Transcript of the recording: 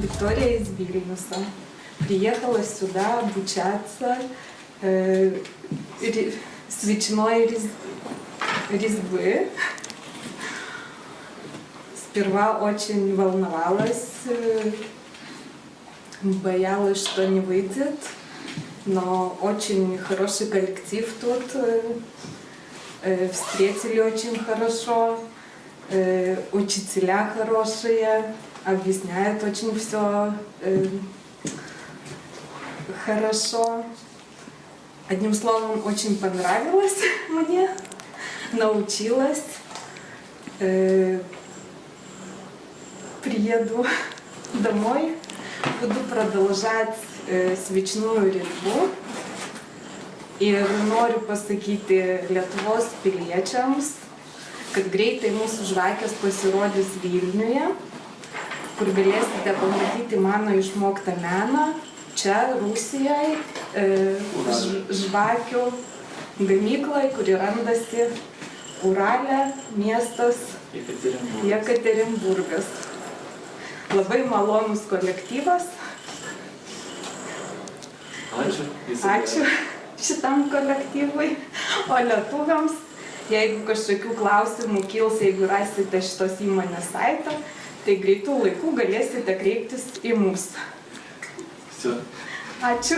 Виктория из Вильнюса. Приехала сюда обучаться свечной резьбы. Сперва очень волновалась, боялась, что не выйдет, но очень хороший коллектив тут, встретили очень хорошо, учителя хорошие, объясняют очень все хорошо. Одним словом, очень понравилось мне, научилась. Приеду домой, буду продолжать свічную різьбу ir noriu pasakyti Lietuvos piliečiams, kad greitai mūsų žvakės pasirodys Vilniuje, kur galėsite pamatyti mano išmoktą meną. Čia Rusijoje žvakių gamyklai, kuri randasi Urale, miestas Jekaterinburgas. Labai malonus kolektyvas. Ačiū šitam kolektyvui. O lietuviams, jeigu kažkokių klausimų kils, jeigu rasite šitos įmonės saitą, tai greitų laikų galėsite kreiptis į mus. Ačiū.